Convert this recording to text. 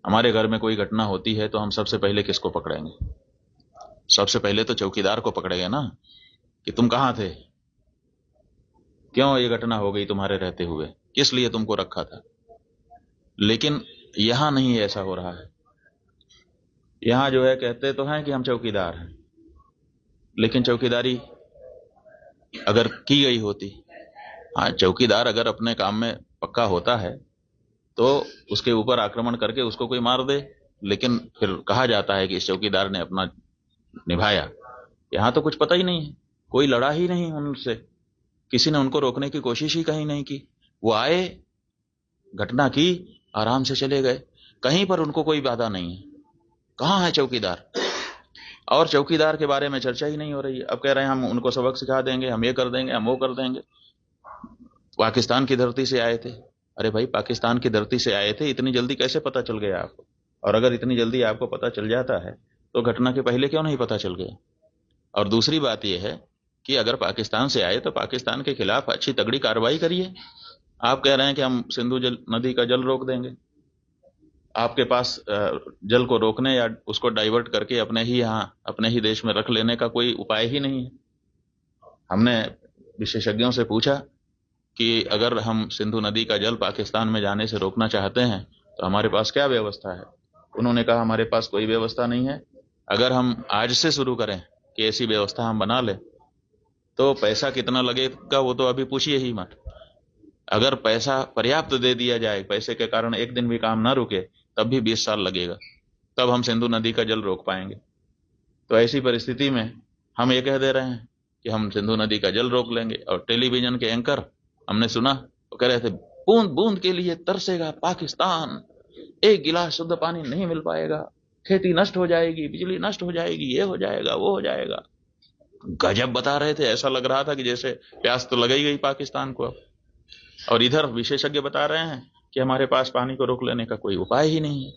हमारे घर में कोई घटना होती है तो हम सबसे पहले किसको पकड़ेंगे? सबसे पहले तो चौकीदार को पकड़ेंगे ना, कि तुम कहाँ थे, क्यों ये घटना हो गई तुम्हारे रहते हुए, किस लिए तुमको रखा था। लेकिन यहां नहीं ऐसा हो रहा है। यहां जो है कहते तो हैं कि हम चौकीदार हैं, लेकिन चौकीदारी अगर की गई होती, हाँ चौकीदार अगर अपने काम में पक्का होता है तो उसके ऊपर आक्रमण करके उसको कोई मार दे, लेकिन फिर कहा जाता है कि इस चौकीदार ने अपना निभाया। यहां तो कुछ पता ही नहीं है, कोई लड़ा ही नहीं उनसे, किसी ने उनको रोकने की कोशिश ही कहीं नहीं की। वो आए, घटना की, आराम से चले गए, कहीं पर उनको कोई बाधा नहीं है। कहाँ है चौकीदार? और चौकीदार के बारे में चर्चा ही नहीं हो रही है। अब कह रहे हैं हम उनको सबक सिखा देंगे, हम ये कर देंगे, हम वो कर देंगे। पाकिस्तान की धरती से आए थे। अरे भाई, पाकिस्तान की धरती से आए थे, इतनी जल्दी कैसे पता चल गया आपको? और अगर इतनी जल्दी आपको पता चल जाता है तो घटना के पहले क्यों नहीं पता चल गया? और दूसरी बात यह है कि अगर पाकिस्तान से आए तो पाकिस्तान के खिलाफ अच्छी तगड़ी कार्रवाई करिए। आप कह रहे हैं कि हम सिंधु नदी का जल रोक देंगे। आपके पास जल को रोकने या उसको डाइवर्ट करके अपने ही यहाँ अपने ही देश में रख लेने का कोई उपाय ही नहीं है। हमने विशेषज्ञों से पूछा कि अगर हम सिंधु नदी का जल पाकिस्तान में जाने से रोकना चाहते हैं तो हमारे पास क्या व्यवस्था है। उन्होंने कहा हमारे पास कोई व्यवस्था नहीं है। अगर हम आज से शुरू करें कि ऐसी व्यवस्था हम बना लें तो पैसा कितना लगेगा वो तो अभी पूछिए ही मत। अगर पैसा पर्याप्त दे दिया जाए, पैसे के कारण एक दिन भी काम ना रुके, तब भी 20 साल लगेगा, तब हम सिंधु नदी का जल रोक पाएंगे। तो ऐसी परिस्थिति में हम ये कह दे रहे हैं कि हम सिंधु नदी का जल रोक लेंगे। और टेलीविजन के एंकर हमने सुना, वो कह रहे थे बूंद बूंद के लिए तरसेगा पाकिस्तान, एक गिलास शुद्ध पानी नहीं मिल पाएगा, खेती नष्ट हो जाएगी, बिजली नष्ट हो जाएगी, ये हो जाएगा, वो हो जाएगा। गजब बता रहे थे, ऐसा लग रहा था कि जैसे प्यास तो लग ही गई पाकिस्तान को अब। और इधर विशेषज्ञ बता रहे हैं कि हमारे पास पानी को रोक लेने का कोई उपाय ही नहीं है।